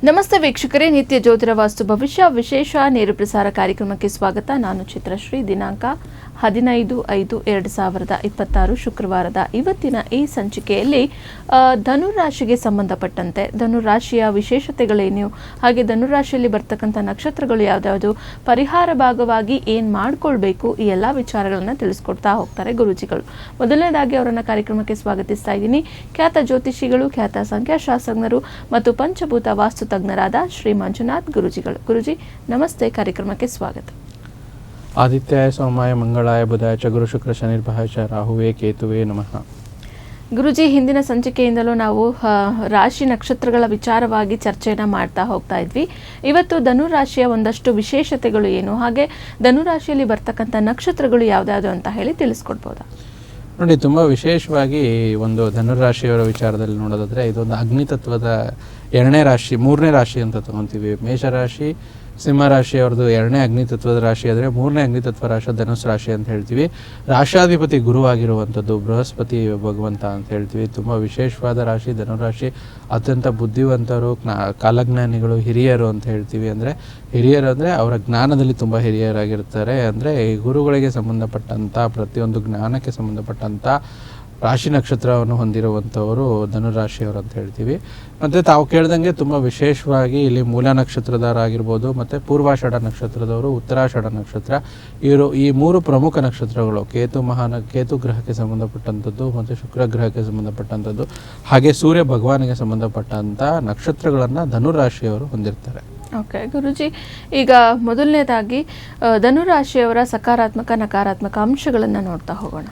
ನಮಸ್ತೆ ವೀಕ್ಷಕರೇ, ನಿತ್ಯ ಜ್ಯೋತಿರ ವಾಸ್ತು ಭವಿಷ್ಯ ವಿಶೇಷ ನೇರ ಪ್ರಸಾರ ಕಾರ್ಯಕ್ರಮಕ್ಕೆ ಸ್ವಾಗತ. ನಾನು ಚಿತ್ರಶ್ರೀ. ದಿನಾಂಕ 15/5/2026 ಶುಕ್ರವಾರದ ಇವತ್ತಿನ ಈ ಸಂಚಿಕೆಯಲ್ಲಿ ಧನುರಾಶಿಗೆ ಸಂಬಂಧಪಟ್ಟಂತೆ ಧನುರಾಶಿಯ ವಿಶೇಷತೆಗಳೇನು, ಹಾಗೆ ಧನುರಾಶಿಯಲ್ಲಿ ಬರ್ತಕ್ಕಂಥ ನಕ್ಷತ್ರಗಳು ಯಾವ್ದಾವುದು, ಪರಿಹಾರ ಭಾಗವಾಗಿ ಏನು ಮಾಡ್ಕೊಳ್ಬೇಕು, ಈ ಎಲ್ಲ ವಿಚಾರಗಳನ್ನು ತಿಳಿಸ್ಕೊಡ್ತಾ ಹೋಗ್ತಾರೆ ಗುರುಜಿಗಳು. ಮೊದಲನೇದಾಗಿ ಅವರನ್ನು ಕಾರ್ಯಕ್ರಮಕ್ಕೆ ಸ್ವಾಗತಿಸ್ತಾ ಇದ್ದೀನಿ. ಖ್ಯಾತ ಜ್ಯೋತಿಷಿಗಳು, ಖ್ಯಾತ ಸಂಖ್ಯಾಶಾಸ್ತ್ರಜ್ಞರು ಮತ್ತು ಪಂಚಭೂತ ವಾಸ್ತು ತಜ್ಞರಾದ ಶ್ರೀ ಮಂಜುನಾಥ್ ಗುರುಜಿಗಳು. ಗುರುಜಿ ನಮಸ್ತೆ, ಕಾರ್ಯಕ್ರಮಕ್ಕೆ ಸ್ವಾಗತ. ಆದಿತ್ಯಾಯ ಸೋಮಾಯ ಮಂಗಳಾಯ ಬುಧಾಯ ಚ ಗುರು ಶುಕ್ರ ಶನಿರ್ಭಾಯ ಚ ರಾಹುವೇ ಕೇತುವೇ ನಮಃ. ಗುರುಜಿ, ಹಿಂದಿನ ಸಂಚಿಕೆಯಿಂದಲೂ ನಾವು ರಾಶಿ ನಕ್ಷತ್ರಗಳ ವಿಚಾರವಾಗಿ ಚರ್ಚೆಯನ್ನು ಮಾಡ್ತಾ ಹೋಗ್ತಾ ಇದ್ವಿ. ಇವತ್ತು ಧನುರಾಶಿಯ ಒಂದಷ್ಟು ವಿಶೇಷತೆಗಳು ಏನು, ಹಾಗೆ ಧನುರಾಶಿಯಲ್ಲಿ ಬರ್ತಕ್ಕಂಥ ನಕ್ಷತ್ರಗಳು ಯಾವ್ದಾವುದು ಅಂತ ಹೇಳಿ ತಿಳಿಸ್ಕೊಡ್ಬೋದಾ? ನೋಡಿ, ತುಂಬ ವಿಶೇಷವಾಗಿ ಒಂದು ಧನುರಾಶಿಯವರ ವಿಚಾರದಲ್ಲಿ ನೋಡೋದಾದರೆ ಇದೊಂದು ಅಗ್ನಿತತ್ವದ ಎರಡನೇ ರಾಶಿ, ಮೂರನೇ ರಾಶಿ ಅಂತ ತಗೊತೀವಿ. ಮೇಷರಾಶಿ, ಸಿಂಹರಾಶಿಯವ್ರದ್ದು ಎರಡನೇ ಅಗ್ನಿತತ್ವದ ರಾಶಿ ಆದರೆ ಮೂರನೇ ಅಗ್ನಿತತ್ವ ರಾಶಿ ಧನುಸ್ ರಾಶಿ ಅಂತ ಹೇಳ್ತೀವಿ. ರಾಶಾಧಿಪತಿ ಗುರುವಾಗಿರುವಂಥದ್ದು ಬೃಹಸ್ಪತಿ ಭಗವಂತ ಅಂತ ಹೇಳ್ತೀವಿ. ತುಂಬ ವಿಶೇಷವಾದ ರಾಶಿ ಧನುರಾಶಿ. ಅತ್ಯಂತ ಬುದ್ಧಿವಂತರು, ಕಾಲಜ್ಞಾನಿಗಳು, ಹಿರಿಯರು ಅಂತ ಹೇಳ್ತೀವಿ. ಅಂದರೆ ಹಿರಿಯರು ಅಂದರೆ ಅವರ ಜ್ಞಾನದಲ್ಲಿ ತುಂಬ ಹಿರಿಯರಾಗಿರ್ತಾರೆ. ಅಂದರೆ ಈ ಗುರುಗಳಿಗೆ ಸಂಬಂಧಪಟ್ಟಂಥ ಪ್ರತಿಯೊಂದು ಜ್ಞಾನಕ್ಕೆ ಸಂಬಂಧಪಟ್ಟಂಥ ರಾಶಿ ನಕ್ಷತ್ರವನ್ನು ಹೊಂದಿರುವಂಥವರು ಧನುರಾಶಿಯವರು ಅಂತ ಹೇಳ್ತೀವಿ. ಮತ್ತು ತಾವು ಕೇಳ್ದಂಗೆ ತುಂಬ ವಿಶೇಷವಾಗಿ ಇಲ್ಲಿ ಮೂಲ ನಕ್ಷತ್ರದಾರಾಗಿರ್ಬೋದು, ಮತ್ತು ಪೂರ್ವಾಷಾಢ ನಕ್ಷತ್ರದವರು, ಉತ್ತರಾಷಾಢ ನಕ್ಷತ್ರ, ಇವರು ಈ ಮೂರು ಪ್ರಮುಖ ನಕ್ಷತ್ರಗಳು ಕೇತು ಗ್ರಹಕ್ಕೆ ಸಂಬಂಧಪಟ್ಟಂಥದ್ದು ಮತ್ತು ಶುಕ್ರ ಗ್ರಹಕ್ಕೆ ಸಂಬಂಧಪಟ್ಟಂಥದ್ದು, ಹಾಗೆ ಸೂರ್ಯ ಭಗವಾನಿಗೆ ಸಂಬಂಧಪಟ್ಟಂಥ ನಕ್ಷತ್ರಗಳನ್ನು ಧನುರಾಶಿಯವರು ಹೊಂದಿರ್ತಾರೆ. ಓಕೆ ಗುರುಜಿ, ಈಗ ಮೊದಲನೇದಾಗಿ ಧನುರಾಶಿಯವರ ಸಕಾರಾತ್ಮಕ ನಕಾರಾತ್ಮಕ ಅಂಶಗಳನ್ನು ನೋಡ್ತಾ ಹೋಗೋಣ.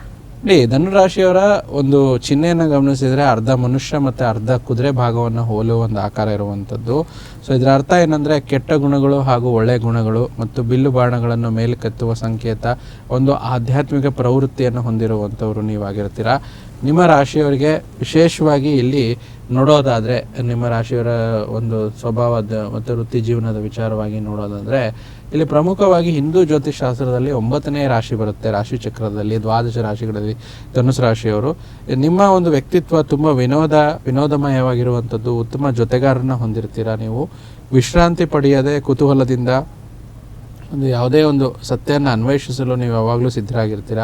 ಧನುರಾಶಿಯವರ ಒಂದು ಚಿಹ್ನೆಯನ್ನು ಗಮನಿಸಿದರೆ ಅರ್ಧ ಮನುಷ್ಯ ಮತ್ತು ಅರ್ಧ ಕುದುರೆ ಭಾಗವನ್ನು ಹೋಲುವ ಒಂದು ಆಕಾರ ಇರುವಂಥದ್ದು. ಸೊ ಇದರ ಅರ್ಥ ಏನಂದರೆ ಕೆಟ್ಟ ಗುಣಗಳು ಹಾಗೂ ಒಳ್ಳೆಯ ಗುಣಗಳು ಮತ್ತು ಬಿಲ್ಲು ಬಾಣಗಳನ್ನು ಮೇಲಕ್ಕೆತ್ತುವ ಸಂಕೇತ, ಒಂದು ಆಧ್ಯಾತ್ಮಿಕ ಪ್ರವೃತ್ತಿಯನ್ನು ಹೊಂದಿರುವಂಥವ್ರು ನೀವಾಗಿರ್ತೀರ. ನಿಮ್ಮ ರಾಶಿಯವರಿಗೆ ವಿಶೇಷವಾಗಿ ಇಲ್ಲಿ ನೋಡೋದಾದರೆ, ನಿಮ್ಮ ರಾಶಿಯವರ ಒಂದು ಸ್ವಭಾವದ ಮತ್ತು ವೃತ್ತಿ ಜೀವನದ ವಿಚಾರವಾಗಿ ನೋಡೋದಾದರೆ, ಇಲ್ಲಿ ಪ್ರಮುಖವಾಗಿ ಹಿಂದೂ ಜ್ಯೋತಿಷಾಸ್ತ್ರದಲ್ಲಿ 9ನೇ ರಾಶಿ ಬರುತ್ತೆ. ರಾಶಿ ಚಕ್ರದಲ್ಲಿ 12 ರಾಶಿಗಳಲ್ಲಿ ಧನುಸ್ ರಾಶಿಯವರು. ನಿಮ್ಮ ಒಂದು ವ್ಯಕ್ತಿತ್ವ ತುಂಬ ವಿನೋದಮಯವಾಗಿರುವಂಥದ್ದು. ಉತ್ತಮ ಜೊತೆಗಾರನ ಹೊಂದಿರ್ತೀರ. ನೀವು ವಿಶ್ರಾಂತಿ ಪಡೆಯದೆ ಕುತೂಹಲದಿಂದ ಯಾವುದೇ ಒಂದು ಸತ್ಯವನ್ನು ಅನ್ವೇಷಿಸಲು ನೀವು ಯಾವಾಗಲೂ ಸಿದ್ಧರಾಗಿರ್ತೀರ.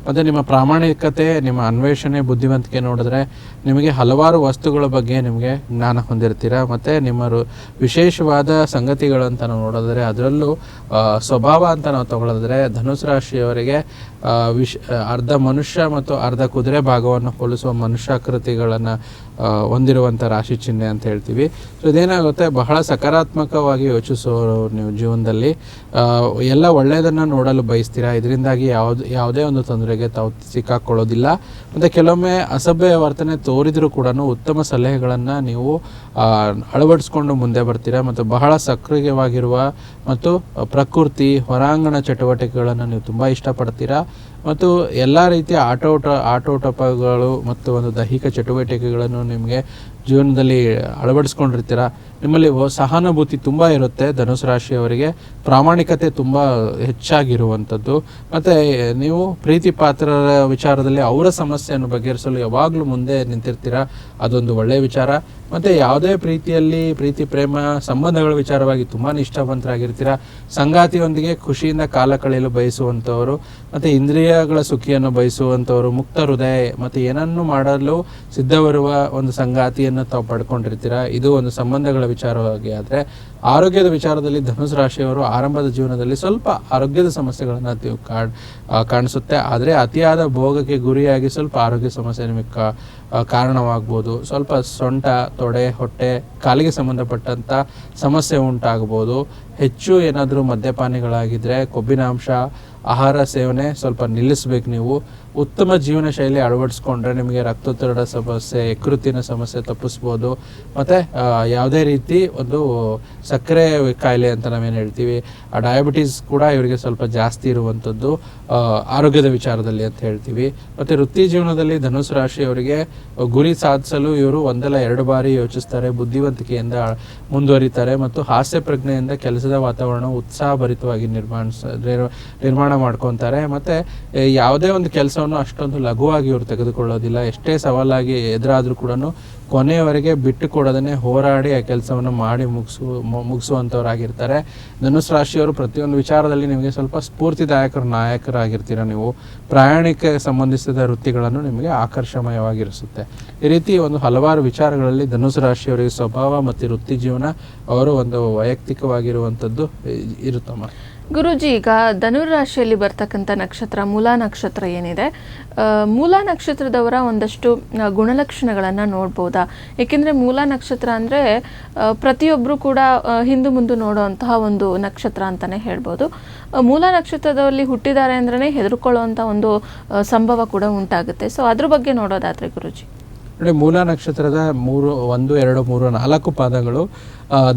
ಮತ್ತು ನಿಮ್ಮ ಪ್ರಾಮಾಣಿಕತೆ, ನಿಮ್ಮ ಅನ್ವೇಷಣೆ, ಬುದ್ಧಿವಂತಿಕೆ ನೋಡಿದ್ರೆ ನಿಮಗೆ ಹಲವಾರು ವಸ್ತುಗಳ ಬಗ್ಗೆ ನಿಮಗೆ ಜ್ಞಾನ ಹೊಂದಿರ್ತೀರ. ಮತ್ತು ನಿಮ್ಮ ವಿಶೇಷವಾದ ಸಂಗತಿಗಳಂತ ನಾವು ನೋಡಿದ್ರೆ, ಅದರಲ್ಲೂ ಸ್ವಭಾವ ಅಂತ ನಾವು ತಗೊಳ್ಳೋದ್ರೆ ಧನುಸ್ ರಾಶಿಯವರಿಗೆ ಅರ್ಧ ಮನುಷ್ಯ ಮತ್ತು ಅರ್ಧ ಕುದುರೆ ಭಾಗವನ್ನು ಹೋಲಿಸುವ ಮನುಷ್ಯಾಕೃತಿಗಳನ್ನು ಹೊಂದಿರುವಂಥ ರಾಶಿ ಚಿಹ್ನೆ ಅಂತ ಹೇಳ್ತೀವಿ. ಸೊ ಇದೇನಾಗುತ್ತೆ, ಬಹಳ ಸಕಾರಾತ್ಮಕವಾಗಿ ಯೋಚಿಸೋರು ನೀವು ಜೀವನದಲ್ಲಿ. ಎಲ್ಲ ಒಳ್ಳೆಯದನ್ನು ನೋಡಲು ಬಯಸ್ತೀರಾ. ಇದರಿಂದಾಗಿ ಯಾವುದೇ ಒಂದು ತೊಂದರೆಗೆ ತಾವು ಸಿಕ್ಕಾಕೊಳ್ಳೋದಿಲ್ಲ. ಮತ್ತು ಕೆಲವೊಮ್ಮೆ ಅಸಭ್ಯ ವರ್ತನೆ ತೋರಿದರೂ ಕೂಡ ಉತ್ತಮ ಸಲಹೆಗಳನ್ನು ನೀವು ಅಳವಡಿಸ್ಕೊಂಡು ಮುಂದೆ ಬರ್ತೀರಾ. ಮತ್ತು ಬಹಳ ಸಕ್ರಿಯವಾಗಿರುವ ಮತ್ತು ಪ್ರಕೃತಿ, ಹೊರಾಂಗಣ ಚಟುವಟಿಕೆಗಳನ್ನು ನೀವು ತುಂಬ ಇಷ್ಟಪಡ್ತೀರಾ. ಮತ್ತು ಎಲ್ಲ ರೀತಿಯ ಆಟೋಟಪಗಳು ಮತ್ತು ಒಂದು ದೈಹಿಕ ಚಟುವಟಿಕೆಗಳನ್ನು ನಿಮಗೆ ಜೀವನದಲ್ಲಿ ಅಳವಡಿಸ್ಕೊಂಡಿರ್ತೀರ. ನಿಮ್ಮಲ್ಲಿ ಸಹಾನುಭೂತಿ ತುಂಬ ಇರುತ್ತೆ. ಧನುಸ್ ರಾಶಿಯವರಿಗೆ ಪ್ರಾಮಾಣಿಕತೆ ತುಂಬ ಹೆಚ್ಚಾಗಿರುವಂಥದ್ದು. ಮತ್ತು ನೀವು ಪ್ರೀತಿ ಪಾತ್ರರ ವಿಚಾರದಲ್ಲಿ ಅವರ ಸಮಸ್ಯೆಯನ್ನು ಬಗೆಹರಿಸಲು ಯಾವಾಗಲೂ ಮುಂದೆ ನಿಂತಿರ್ತೀರ. ಅದೊಂದು ಒಳ್ಳೆಯ ವಿಚಾರ. ಮತ್ತು ಯಾವುದೇ ಪ್ರೀತಿ ಪ್ರೇಮ ಸಂಬಂಧಗಳ ವಿಚಾರವಾಗಿ ತುಂಬಾ ನಿಷ್ಠಾವಂತರಾಗಿರ್ತೀರ. ಸಂಗಾತಿಯೊಂದಿಗೆ ಖುಷಿಯಿಂದ ಕಾಲ ಕಳೆಯಲು ಬಯಸುವಂಥವರು, ಮತ್ತು ಇಂದ್ರಿಯಗಳ ಸುಖಿಯನ್ನು ಬಯಸುವಂಥವರು, ಮುಕ್ತ ಹೃದಯ ಮತ್ತು ಏನನ್ನು ಮಾಡಲು ಸಿದ್ಧವಿರುವ ಒಂದು ಸಂಗಾತಿಯನ್ನು ತಾವು ಪಡ್ಕೊಂಡಿರ್ತೀರ. ಇದು ಒಂದು ಸಂಬಂಧಗಳ ವಿಚಾರವಾಗಿ. ಆದರೆ ಆರೋಗ್ಯದ ವಿಚಾರದಲ್ಲಿ ಧನುಸ್ ರಾಶಿಯವರು ಆರಂಭದ ಜೀವನದಲ್ಲಿ ಸ್ವಲ್ಪ ಆರೋಗ್ಯದ ಸಮಸ್ಯೆಗಳನ್ನು ಕಾಣಿಸುತ್ತೆ. ಆದರೆ ಅತಿಯಾದ ಭೋಗಕ್ಕೆ ಗುರಿಯಾಗಿ ಸ್ವಲ್ಪ ಆರೋಗ್ಯ ಸಮಸ್ಯೆ ನಿಮಗೆ ಕಾರಣವಾಗ್ಬೋದು. ಸ್ವಲ್ಪ ಸೊಂಟ, ತೊಡೆ, ಹೊಟ್ಟೆ, ಕಾಲಿಗೆ ಸಂಬಂಧಪಟ್ಟಂಥ ಸಮಸ್ಯೆ ಉಂಟಾಗ್ಬೋದು. ಹೆಚ್ಚು ಏನಾದರೂ ಮದ್ಯಪಾನಿಗಳಾಗಿದ್ದರೆ ಕೊಬ್ಬಿನ ಅಂಶ, ಆಹಾರ ಸೇವನೆ ಸ್ವಲ್ಪ ನಿಲ್ಲಿಸ್ಬೇಕು. ನೀವು ಉತ್ತಮ ಜೀವನ ಶೈಲಿ ಅಳವಡಿಸ್ಕೊಂಡ್ರೆ ನಿಮಗೆ ರಕ್ತೊತ್ತಡ ಸಮಸ್ಯೆ, ಯಕೃತ್ತಿನ ಸಮಸ್ಯೆ ತಪ್ಪಿಸ್ಬೋದು. ಮತ್ತು ಯಾವುದೇ ರೀತಿ ಒಂದು ಸಕ್ಕರೆ ಕಾಯಿಲೆ ಅಂತ ನಾವೇನು ಹೇಳ್ತೀವಿ, ಆ ಡಯಾಬಿಟೀಸ್ ಕೂಡ ಇವರಿಗೆ ಸ್ವಲ್ಪ ಜಾಸ್ತಿ ಇರುವಂಥದ್ದು ಆರೋಗ್ಯದ ವಿಚಾರದಲ್ಲಿ ಅಂತ ಹೇಳ್ತೀವಿ. ಮತ್ತು ವೃತ್ತಿ ಜೀವನದಲ್ಲಿ ಧನುಸ್ ರಾಶಿಯವರಿಗೆ ಗುರಿ ಸಾಧಿಸಲು ಇವರು ಒಂದಲ್ಲ ಎರಡು ಬಾರಿ ಯೋಚಿಸ್ತಾರೆ. ಬುದ್ಧಿವಂತಿಕೆಯಿಂದ ಮುಂದುವರಿತಾರೆ ಮತ್ತು ಹಾಸ್ಯ ಪ್ರಜ್ಞೆಯಿಂದ ಕೆಲಸದ ವಾತಾವರಣ ಉತ್ಸಾಹಭರಿತವಾಗಿ ನಿರ್ಮಾಣ ಮಾಡ್ಕೊತಾರೆ. ಮತ್ತು ಯಾವುದೇ ಒಂದು ಕೆಲಸ ಕೆಲಸವನ್ನು ಅಷ್ಟೊಂದು ಲಘುವಾಗಿ ಇವರು ತೆಗೆದುಕೊಳ್ಳೋದಿಲ್ಲ. ಎಷ್ಟೇ ಸವಾಲಾಗಿ ಎದುರಾದರೂ ಕೂಡ ಕೊನೆಯವರೆಗೆ ಬಿಟ್ಟು ಕೊಡೋದನ್ನೇ ಹೋರಾಡಿ ಆ ಕೆಲಸವನ್ನು ಮಾಡಿ ಮುಗಿಸುವಂಥವ್ರಾಗಿರ್ತಾರೆ. ಧನುಸ್ ರಾಶಿಯವರು ಪ್ರತಿಯೊಂದು ವಿಚಾರದಲ್ಲಿ ನಿಮಗೆ ಸ್ವಲ್ಪ ನಾಯಕರಾಗಿರ್ತೀರ. ನೀವು ಪ್ರಯಾಣಕ್ಕೆ ಸಂಬಂಧಿಸಿದ ವೃತ್ತಿಗಳನ್ನು ನಿಮಗೆ ಆಕರ್ಷಮಯವಾಗಿರಿಸುತ್ತೆ. ಈ ರೀತಿ ಒಂದು ಹಲವಾರು ವಿಚಾರಗಳಲ್ಲಿ ಧನುಸ್ ರಾಶಿಯವರಿಗೆ ಸ್ವಭಾವ ಮತ್ತು ವೃತ್ತಿ ಜೀವನ ಅವರು ಒಂದು ವೈಯಕ್ತಿಕವಾಗಿರುವಂಥದ್ದು ಇರುತ್ತಮ್ಮ. ಗುರುಜಿ, ಈಗ ಧನುರಾಶಿಯಲ್ಲಿ ಬರ್ತಕ್ಕಂಥ ನಕ್ಷತ್ರ ಮೂಲಾ ನಕ್ಷತ್ರ ಏನಿದೆ, ಮೂಲಾ ನಕ್ಷತ್ರದವರ ಒಂದಷ್ಟು ಗುಣಲಕ್ಷಣಗಳನ್ನು ನೋಡ್ಬೋದಾ? ಏಕೆಂದರೆ ಮೂಲಾ ನಕ್ಷತ್ರ ಅಂದರೆ ಪ್ರತಿಯೊಬ್ಬರು ಕೂಡ ಹಿಂದು ಮುಂದೆ ನೋಡುವಂತಹ ಒಂದು ನಕ್ಷತ್ರ ಅಂತಲೇ ಹೇಳ್ಬೋದು. ಮೂಲಾ ನಕ್ಷತ್ರದಲ್ಲಿ ಹುಟ್ಟಿದ್ದಾರೆ ಅಂದ್ರೆ ಹೆದರ್ಕೊಳ್ಳುವಂಥ ಒಂದು ಸಂಭವ ಕೂಡ ಉಂಟಾಗುತ್ತೆ. ಸೊ ಅದ್ರ ಬಗ್ಗೆ ನೋಡೋದಾದ್ರೆ ಗುರುಜಿ. ನೋಡಿ, ಮೂಲಾ ನಕ್ಷತ್ರದ 1, 2, 3, 4 ಪಾದಗಳು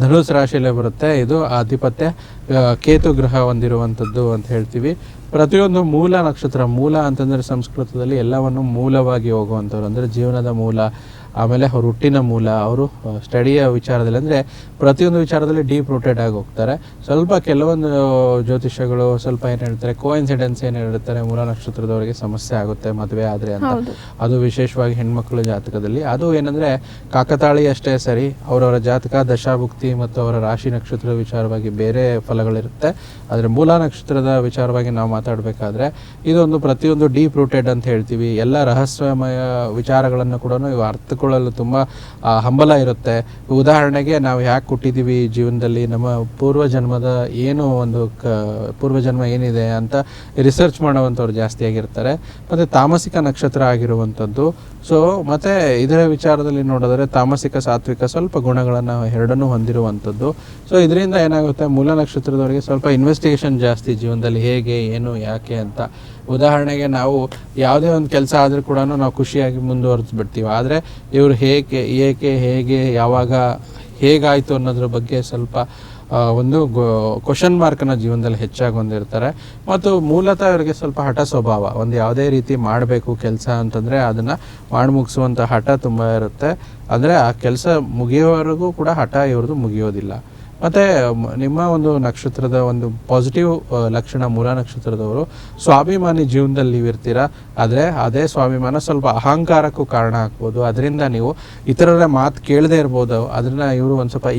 ಧನುಸ್ ರಾಶಿಯಲ್ಲೇ ಬರುತ್ತೆ. ಇದು ಆಧಿಪತ್ಯ ಕೇತು ಗ್ರಹ ಹೊಂದಿರುವಂಥದ್ದು ಅಂತ ಹೇಳ್ತೀವಿ. ಪ್ರತಿಯೊಂದು ಮೂಲ ನಕ್ಷತ್ರ, ಮೂಲ ಅಂತಂದರೆ ಸಂಸ್ಕೃತದಲ್ಲಿ ಎಲ್ಲವನ್ನು ಮೂಲವಾಗಿ ಹೋಗುವಂಥವ್ರು, ಅಂದರೆ ಜೀವನದ ಮೂಲ, ಆಮೇಲೆ ಅವ್ರ ಹುಟ್ಟಿನ ಮೂಲ, ಅವರು ಸ್ಟಡಿಯ ವಿಚಾರದಲ್ಲಿ ಅಂದರೆ ಪ್ರತಿಯೊಂದು ವಿಚಾರದಲ್ಲಿ ಡೀಪ್ ರೂಟೆಡ್ ಆಗಿ ಹೋಗ್ತಾರೆ. ಸ್ವಲ್ಪ ಕೆಲವೊಂದು ಜ್ಯೋತಿಷ್ಯಗಳು ಸ್ವಲ್ಪ ಏನು ಹೇಳ್ತಾರೆ, ಕೋಇನ್ಸಿಡೆನ್ಸ್ ಏನು ಹೇಳ್ತಾರೆ, ಮೂಲ ನಕ್ಷತ್ರದವರಿಗೆ ಸಮಸ್ಯೆ ಆಗುತ್ತೆ ಮದುವೆ ಆದರೆ ಅಂತ. ಅದು ವಿಶೇಷವಾಗಿ ಹೆಣ್ಮಕ್ಳ ಜಾತಕದಲ್ಲಿ ಅದು ಏನಂದರೆ ಕಾಕತಾಳಿ ಅಷ್ಟೇ ಸರಿ. ಅವರವರ ಜಾತಕ ದಶಾಭುಕ್ತಿ ಮತ್ತು ಅವರ ರಾಶಿ ನಕ್ಷತ್ರದ ವಿಚಾರವಾಗಿ ಬೇರೆ ಫಲಗಳಿರುತ್ತೆ. ಆದರೆ ಮೂಲ ನಕ್ಷತ್ರದ ವಿಚಾರವಾಗಿ ನಾವು ಮಾತಾಡಬೇಕಾದ್ರೆ ಇದೊಂದು ಪ್ರತಿಯೊಂದು ಡೀಪ್ ರೂಟೆಡ್ ಅಂತ ಹೇಳ್ತೀವಿ. ಎಲ್ಲ ರಹಸ್ಯಮಯ ವಿಚಾರಗಳನ್ನು ಕೂಡ ಇವು ಅರ್ಥಕೊಳ್ಳಲು ತುಂಬ ಹಂಬಲ ಇರುತ್ತೆ. ಉದಾಹರಣೆಗೆ ನಾವು ಯಾಕೆ ಹುಟ್ಟಿದ್ದೀವಿ ಜೀವನದಲ್ಲಿ, ನಮ್ಮ ಪೂರ್ವಜನ್ಮದ ಏನು ಒಂದು ಪೂರ್ವಜನ್ಮ ಏನಿದೆ ಅಂತ ರಿಸರ್ಚ್ ಮಾಡುವಂಥವ್ರು ಜಾಸ್ತಿ ಆಗಿರ್ತಾರೆ. ಮತ್ತು ತಾಮಸಿಕ ನಕ್ಷತ್ರ ಆಗಿರುವಂಥದ್ದು. ಸೊ ಮತ್ತು ಇದರ ವಿಚಾರದಲ್ಲಿ ನೋಡಿದ್ರೆ ತಾಮಸಿಕ ಸಾತ್ವಿಕ ಸ್ವಲ್ಪ ಗುಣಗಳನ್ನು ಎರಡನ್ನೂ ಹೊಂದಿರುವಂಥದ್ದು. ಸೊ ಇದರಿಂದ ಏನಾಗುತ್ತೆ, ಮೂಲ ನಕ್ಷತ್ರದವರಿಗೆ ಸ್ವಲ್ಪ ಇನ್ವೆಸ್ಟಿಗೇಷನ್ ಜಾಸ್ತಿ ಜೀವನದಲ್ಲಿ, ಹೇಗೆ ಏನು ಯಾಕೆ ಅಂತ. ಉದಾಹರಣೆಗೆ ನಾವು ಯಾವುದೇ ಒಂದು ಕೆಲಸ ಆದರೂ ಕೂಡ ನಾವು ಖುಷಿಯಾಗಿ ಮುಂದುವರೆಸ್ಬಿಡ್ತೀವಿ. ಆದರೆ ಇವರು ಹೇಗೆ ಯಾವಾಗ ಹೇಗಾಯಿತು ಅನ್ನೋದ್ರ ಬಗ್ಗೆ ಸ್ವಲ್ಪ ಒಂದು ಕ್ವಶನ್ ಮಾರ್ಕನ್ನ ಜೀವನದಲ್ಲಿ ಹೆಚ್ಚಾಗಿ ಹೊಂದಿರ್ತಾರೆ. ಮತ್ತು ಮೂಲತಃ ಇವರಿಗೆ ಸ್ವಲ್ಪ ಹಠ ಸ್ವಭಾವ. ಒಂದು ಯಾವುದೇ ರೀತಿ ಮಾಡಬೇಕು ಕೆಲಸ ಅಂತಂದರೆ ಅದನ್ನು ಮಾಡಿ ಮುಗಿಸುವಂಥ ಹಠ ತುಂಬ ಇರುತ್ತೆ. ಅಂದರೆ ಆ ಕೆಲಸ ಮುಗಿಯೋವರೆಗೂ ಕೂಡ ಹಠ ಇವ್ರದ್ದು ಮುಗಿಯೋದಿಲ್ಲ. ಮತ್ತು ನಿಮ್ಮ ಒಂದು ನಕ್ಷತ್ರದ ಒಂದು ಪಾಸಿಟಿವ್ ಲಕ್ಷಣ, ಮೂಲ ನಕ್ಷತ್ರದವರು ಸ್ವಾಭಿಮಾನಿ ಜೀವನದಲ್ಲಿ ನೀವು ಇರ್ತೀರ. ಆದರೆ ಅದೇ ಸ್ವಾಭಿಮಾನ ಸ್ವಲ್ಪ ಅಹಂಕಾರಕ್ಕೂ ಕಾರಣ ಆಗ್ಬೋದು. ಅದರಿಂದ ನೀವು ಇತರರ ಮಾತು ಕೇಳದೇ ಇರ್ಬೋದು. ಅದನ್ನು ಇವರು ಒಂದು ಸ್ವಲ್ಪ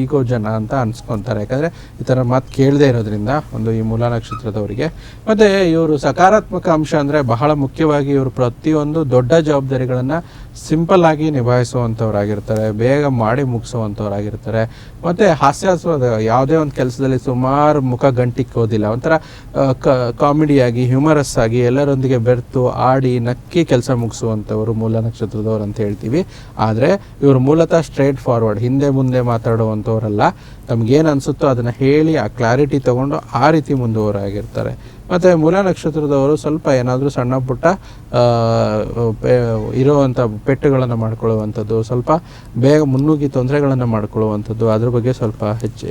ಈಗೋ ಜನ ಅಂತ ಅನ್ಸ್ಕೊತಾರೆ. ಯಾಕಂದರೆ ಇತರ ಮಾತು ಕೇಳದೇ ಇರೋದ್ರಿಂದ ಒಂದು ಈ ಮೂಲ ನಕ್ಷತ್ರದವರಿಗೆ. ಮತ್ತು ಇವರು ಸಕಾರಾತ್ಮಕ ಅಂಶ ಅಂದರೆ ಬಹಳ ಮುಖ್ಯವಾಗಿ ಇವರು ಪ್ರತಿಯೊಂದು ದೊಡ್ಡ ಜವಾಬ್ದಾರಿಗಳನ್ನು ಸಿಂಪಲ್ ಆಗಿ ನಿಭಾಯಿಸುವಂಥವ್ರಾಗಿರ್ತಾರೆ, ಬೇಗ ಮಾಡಿ ಮುಗಿಸುವಂಥವ್ರಾಗಿರ್ತಾರೆ. ಮತ್ತು ಹಾಸ್ಯಾಸ್ಪದ ಯಾವುದೇ ಒಂದು ಕೆಲಸದಲ್ಲಿ ಸುಮಾರು ಮುಖ ಗಂಟಿಕ್ಕೋದಿಲ್ಲ. ಒಂಥರ ಕಾಮಿಡಿಯಾಗಿ ಹ್ಯೂಮರಸ್ ಆಗಿ ಎಲ್ಲರೊಂದಿಗೆ ಬೆರೆತು ಆಡಿ ನಕ್ಕಿ ಕೆಲಸ ಮುಗಿಸುವಂಥವ್ರು ಮೂಲ ನಕ್ಷತ್ರದವ್ರು ಅಂತ ಹೇಳ್ತೀವಿ. ಆದರೆ ಇವರು ಮೂಲತಃ ಸ್ಟ್ರೇಟ್ ಫಾರ್ವರ್ಡ್, ಹಿಂದೆ ಮುಂದೆ ಮಾತಾಡುವಂಥವ್ರಲ್ಲ. ನಮಗೇನು ಅನಿಸುತ್ತೋ ಅದನ್ನು ಹೇಳಿ ಆ ಕ್ಲಾರಿಟಿ ತೊಗೊಂಡು ಆ ರೀತಿ ಮುಂದುವರಾಗಿರ್ತಾರೆ. ಮತ್ತು ಮೂಲ ನಕ್ಷತ್ರದವರು ಸ್ವಲ್ಪ ಏನಾದರೂ ಸಣ್ಣ ಪುಟ್ಟ ಇರುವಂಥ ಪೆಟ್ಟುಗಳನ್ನು ಮಾಡ್ಕೊಳ್ಳುವಂಥದ್ದು, ಸ್ವಲ್ಪ ಬೇಗ ಮುನ್ನುಗ್ಗಿ ತೊಂದರೆಗಳನ್ನು ಮಾಡ್ಕೊಳ್ಳುವಂಥದ್ದು, ಅದ್ರ ಬಗ್ಗೆ ಸ್ವಲ್ಪ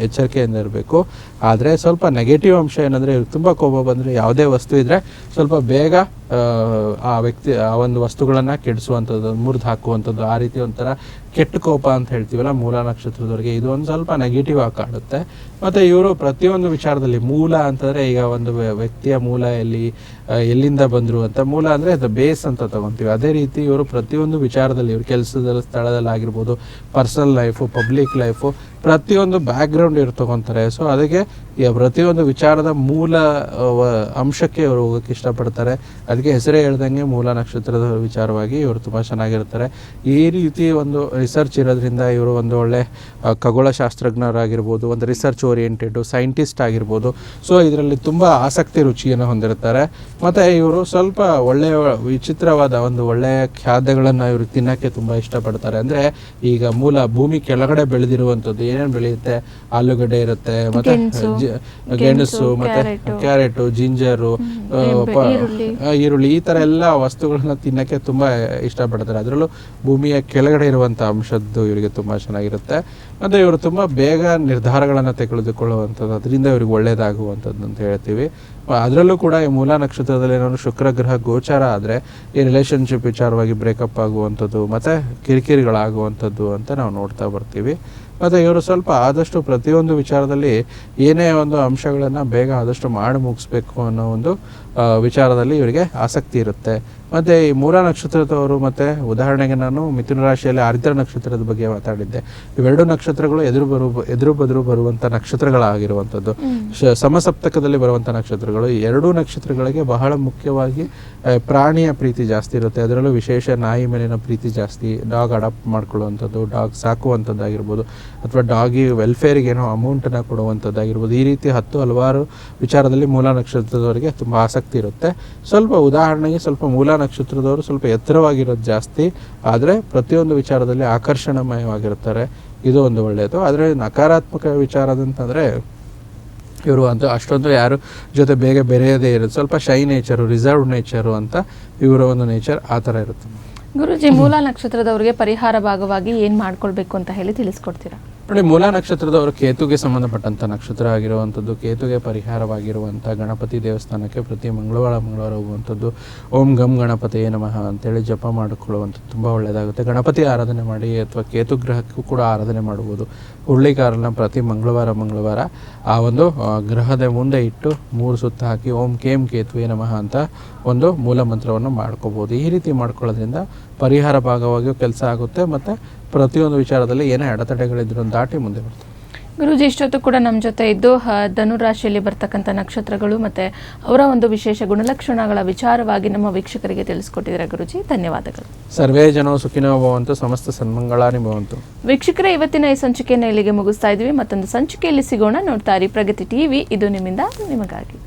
ಎಚ್ಚರಿಕೆಯಿಂದ ಇರಬೇಕು. ಆದರೆ ಸ್ವಲ್ಪ ನೆಗೆಟಿವ್ ಅಂಶ ಏನಂದರೆ ತುಂಬ ಕೋಪ ಬಂದರೆ ಯಾವುದೇ ವಸ್ತು ಇದ್ದರೆ ಸ್ವಲ್ಪ ಬೇಗ ಆ ವ್ಯಕ್ತಿ ಆ ಒಂದು ವಸ್ತುಗಳನ್ನು ಕೆಡಿಸುವಂಥದ್ದು, ಮುರಿದು ಹಾಕುವಂಥದ್ದು, ಆ ರೀತಿ ಒಂಥರ ಕೆಟ್ಟ ಕೋಪ ಅಂತ ಹೇಳ್ತೀವಲ್ಲ ಮೂಲ ನಕ್ಷತ್ರದವರಿಗೆ, ಇದು ಒಂದು ಸ್ವಲ್ಪ ನೆಗೆಟಿವ್ ಆಗಿ ಕಾಣುತ್ತೆ. ಮತ್ತು ಇವರು ಪ್ರತಿಯೊಂದು ವಿಚಾರದಲ್ಲಿ ಮೂಲ ಅಂತಂದರೆ, ಈಗ ಒಂದು ವ್ಯಕ್ತಿಯ ಮೂಲ ಎಲ್ಲಿಂದ ಬಂದರು ಅಂತ, ಮೂಲ ಅಂದರೆ ಅದು ಬೇಸ್ ಅಂತ ತಗೊತೀವಿ. ಅದೇ ರೀತಿ ಇವರು ಪ್ರತಿಯೊಂದು ವಿಚಾರದಲ್ಲಿ, ಇವರು ಕೆಲಸದ ಸ್ಥಳದಲ್ಲಿ ಆಗಿರ್ಬೋದು, ಪರ್ಸನಲ್ ಲೈಫು, ಪಬ್ಲಿಕ್ ಲೈಫು, ಪ್ರತಿಯೊಂದು ಬ್ಯಾಕ್ಗ್ರೌಂಡ್ ಇವ್ರು ತೊಗೊತಾರೆ. ಸೊ ಅದಕ್ಕೆ ಪ್ರತಿಯೊಂದು ವಿಚಾರದ ಮೂಲ ಅಂಶಕ್ಕೆ ಇವರು ಹೋಗೋಕ್ಕೆ ಇಷ್ಟಪಡ್ತಾರೆ. ಅದಕ್ಕೆ ಹೆಸರೇ ಹೇಳ್ದಂಗೆ ಮೂಲ ನಕ್ಷತ್ರದ ವಿಚಾರವಾಗಿ ಇವರು ತುಂಬ ಚೆನ್ನಾಗಿರ್ತಾರೆ. ಈ ರೀತಿ ಒಂದು ರಿಸರ್ಚ್ ಇರೋದ್ರಿಂದ ಇವರು ಒಂದು ಒಳ್ಳೆ ಖಗೋಳಶಾಸ್ತ್ರಜ್ಞರಾಗಿರ್ಬೋದು, ಒಂದು ರಿಸರ್ಚ್ ಓರಿಯೆಂಟೆಡ್ ಸೈಂಟಿಸ್ಟ್ ಆಗಿರ್ಬೋದು. ಸೊ ಇದರಲ್ಲಿ ತುಂಬ ಆಸಕ್ತಿ ರುಚಿಯನ್ನು ಹೊಂದಿರ್ತಾರೆ. ಮತ್ತು ಇವರು ಸ್ವಲ್ಪ ಒಳ್ಳೆಯ ವಿಚಿತ್ರವಾದ ಒಂದು ಒಳ್ಳೆಯ ಖಾದ್ಯಗಳನ್ನು ಇವರು ತಿನ್ನೋಕ್ಕೆ ತುಂಬ ಇಷ್ಟಪಡ್ತಾರೆ. ಅಂದರೆ ಈಗ ಮೂಲ ಭೂಮಿ ಕೆಳಗಡೆ ಬೆಳೆದಿರುವಂಥದ್ದು ಏನೇನು ಬೆಳೆಯುತ್ತೆ, ಆಲೂಗಡ್ಡೆ ಇರುತ್ತೆ, ಮತ್ತು ಗೆಣಸು, ಮತ್ತು ಕ್ಯಾರೆಟು, ಜಿಂಜರು, ಈರುಳ್ಳಿ, ಈ ಥರ ಎಲ್ಲ ವಸ್ತುಗಳನ್ನ ತಿನ್ನೋಕ್ಕೆ ತುಂಬ ಇಷ್ಟಪಡ್ತಾರೆ. ಅದರಲ್ಲೂ ಭೂಮಿಯ ಕೆಳಗಡೆ ಇರುವಂಥ ಅಂಶದ್ದು ಇವರಿಗೆ ತುಂಬ ಚೆನ್ನಾಗಿರುತ್ತೆ. ಮತ್ತು ಇವರು ತುಂಬ ಬೇಗ ನಿರ್ಧಾರಗಳನ್ನು ತೆಗೆದುಕೊಳ್ಳುವಂಥದ್ದು, ಅದರಿಂದ ಇವ್ರಿಗೆ ಒಳ್ಳೆಯದಾಗುವಂಥದ್ದು ಅಂತ ಹೇಳ್ತೀವಿ. ಅದರಲ್ಲೂ ಕೂಡ ಈ ಮೂಲ ನಕ್ಷತ್ರದಲ್ಲಿ ಏನಾದ್ರು ಶುಕ್ರ ಗ್ರಹ ಗೋಚಾರ ಆದರೆ ಈ ರಿಲೇಷನ್ಶಿಪ್ ವಿಚಾರವಾಗಿ ಬ್ರೇಕಪ್ ಆಗುವಂಥದ್ದು ಮತ್ತು ಕಿರಿಕಿರಿಗಳಾಗುವಂಥದ್ದು ಅಂತ ನಾವು ನೋಡ್ತಾ ಬರ್ತೀವಿ. ಮತ್ತು ಇವರು ಸ್ವಲ್ಪ ಆದಷ್ಟು ಪ್ರತಿಯೊಂದು ವಿಚಾರದಲ್ಲಿ ಏನೇ ಒಂದು ಅಂಶಗಳನ್ನು ಬೇಗ ಆದಷ್ಟು ಮಾಡಿ ಮುಗಿಸ್ಬೇಕು ಅನ್ನೋ ಒಂದು ವಿಚಾರದಲ್ಲಿ ಇವರಿಗೆ ಆಸಕ್ತಿ ಇರುತ್ತೆ. ಮತ್ತು ಈ ಮೂಲ ನಕ್ಷತ್ರದವರು, ಮತ್ತು ಉದಾಹರಣೆಗೆ ನಾನು ಮಿಥುನ ರಾಶಿಯಲ್ಲಿ ಆರ್ದ್ರ ನಕ್ಷತ್ರದ ಬಗ್ಗೆ ಮಾತಾಡಿದ್ದೆ. ಇವೆರಡು ನಕ್ಷತ್ರಗಳು ಎದುರು ಬದುರು ಬರುವಂಥ ನಕ್ಷತ್ರಗಳಾಗಿರುವಂಥದ್ದು, ಸಮಸಪ್ತಕದಲ್ಲಿ ಬರುವಂಥ ನಕ್ಷತ್ರಗಳು. ಈ ಎರಡೂ ನಕ್ಷತ್ರಗಳಿಗೆ ಬಹಳ ಮುಖ್ಯವಾಗಿ ಪ್ರಾಣಿಯ ಪ್ರೀತಿ ಜಾಸ್ತಿ ಇರುತ್ತೆ. ಅದರಲ್ಲೂ ವಿಶೇಷ ನಾಯಿ ಮೇಲಿನ ಪ್ರೀತಿ ಜಾಸ್ತಿ, ಡಾಗ್ ಅಡಾಪ್ಟ್ ಮಾಡ್ಕೊಳ್ಳುವಂಥದ್ದು, ಡಾಗ್ ಸಾಕುವಂಥದ್ದಾಗಿರ್ಬೋದು, ಅಥವಾ ಡಾಗಿ ವೆಲ್ಫೇರಿಗೆ ಏನೋ ಅಮೌಂಟನ್ನು ಕೊಡುವಂಥದ್ದಾಗಿರ್ಬೋದು. ಈ ರೀತಿ ಹಲವಾರು ವಿಚಾರದಲ್ಲಿ ಮೂಲ ನಕ್ಷತ್ರದವರಿಗೆ ತುಂಬ ಆಸಕ್ತಿ ಇರುತ್ತೆ. ಸ್ವಲ್ಪ ಉದಾಹರಣೆಗೆ ಸ್ವಲ್ಪ ಮೂಲ ನಕ್ಷತ್ರದವರು ಸ್ವಲ್ಪ ಎತ್ತರವಾಗಿರೋದು ಜಾಸ್ತಿ, ಆದರೆ ಪ್ರತಿಯೊಂದು ವಿಚಾರದಲ್ಲಿ ಆಕರ್ಷಣಮಯವಾಗಿರ್ತಾರೆ. ಇದು ಒಂದು ಒಳ್ಳೆಯದು. ಆದರೆ ನಕಾರಾತ್ಮಕ ವಿಚಾರದಂತಂದರೆ ಇವರು ಅಷ್ಟೊಂದು ಯಾರು ಜೊತೆ ಬೇಗ ಬೆರೆಯದೇ ಇರೋದು, ಸ್ವಲ್ಪ ಶೈ ನೇಚರು, ರಿಸರ್ವ್ಡ್ ನೇಚರು ಅಂತ ಇವರ ಒಂದು ನೇಚರ್ ಆ ಥರ ಇರುತ್ತೆ. ಗುರುಜಿ, ಮೂಲ ನಕ್ಷತ್ರದವರಿಗೆ ಪರಿಹಾರ ಭಾಗವಾಗಿ ಏನು ಮಾಡ್ಕೊಳ್ಬೇಕು ಅಂತ ಹೇಳಿ ತಿಳಿಸ್ಕೊಡ್ತೀರಾ? ನೋಡಿ, ಮೂಲ ನಕ್ಷತ್ರದವರು ಕೇತುಗೆ ಸಂಬಂಧಪಟ್ಟಂಥ ನಕ್ಷತ್ರ ಆಗಿರುವಂಥದ್ದು. ಕೇತುಗೆ ಪರಿಹಾರವಾಗಿರುವಂಥ ಗಣಪತಿ ದೇವಸ್ಥಾನಕ್ಕೆ ಪ್ರತಿ ಮಂಗಳವಾರ ಹೋಗುವಂಥದ್ದು. ಓಂ ಗಂ ಗಣಪತಿಯೇ ನಮಃ ಅಂತೇಳಿ ಜಪ ಮಾಡಿಕೊಳ್ಳುವಂಥದ್ದು ತುಂಬ ಒಳ್ಳೆಯದಾಗುತ್ತೆ. ಗಣಪತಿ ಆರಾಧನೆ ಮಾಡಿ ಅಥವಾ ಕೇತು ಗ್ರಹಕ್ಕೂ ಕೂಡ ಆರಾಧನೆ ಮಾಡ್ಬೋದು. ಹುರುಳಿಕಾರನ್ನ ಪ್ರತಿ ಮಂಗಳವಾರ ಆ ಒಂದು ಗ್ರಹದ ಮುಂದೆ ಇಟ್ಟು 3 ಸುತ್ತ ಹಾಕಿ ಓಂ ಕೇಂ ಕೇತುವೇ ನಮಃ ಅಂತ ಒಂದು ಮೂಲ ಮಂತ್ರವನ್ನು ಮಾಡ್ಕೋಬೋದು. ಈ ರೀತಿ ಮಾಡ್ಕೊಳ್ಳೋದ್ರಿಂದ ಪರಿಹಾರ ಭಾಗವಾಗಿಯೂ ಕೆಲಸ ಆಗುತ್ತೆ, ಮತ್ತು ಪ್ರತಿಯೊಂದು ವಿಚಾರದಲ್ಲಿ ಏನೇ ಅಡೆತಡೆಗಳಿದ್ರು ದಾಟಿ ಮುಂದೆ ಬರ್ತಾರೆ. ಗುರುಜಿ, ಇಷ್ಟೊತ್ತು ಕೂಡ ನಮ್ಮ ಜೊತೆ ಇದ್ದು ಧನುರಾಶಿಯಲ್ಲಿ ಬರ್ತಕ್ಕಂಥ ನಕ್ಷತ್ರಗಳು ಮತ್ತು ಅವರ ಒಂದು ವಿಶೇಷ ಗುಣಲಕ್ಷಣಗಳ ವಿಚಾರವಾಗಿ ನಮ್ಮ ವೀಕ್ಷಕರಿಗೆ ತಿಳಿಸ್ಕೊಟ್ಟಿದ್ದಾರೆ. ಗುರುಜಿ, ಧನ್ಯವಾದಗಳು. ಸರ್ವೇ ಜನೋ ಸುಖಿನೋ ಭವಂತು, ಸಮಸ್ತ ಸನ್ಮಂಗಳಾನಿ ಭವಂತು. ವೀಕ್ಷಕರೇ, ಇವತ್ತಿನ ಈ ಸಂಚಿಕೆಯನ್ನು ಇಲ್ಲಿಗೆ ಮುಗಿಸ್ತಾ ಇದ್ವಿ. ಮತ್ತೊಂದು ಸಂಚಿಕೆಯಲ್ಲಿ ಸಿಗೋಣ. ನೋಡ್ತಾ ಇರಿ ಪ್ರಗತಿ ಟಿವಿ, ಇದು ನಿಮ್ಮಿಂದ ನಿಮಗಾಗಿ.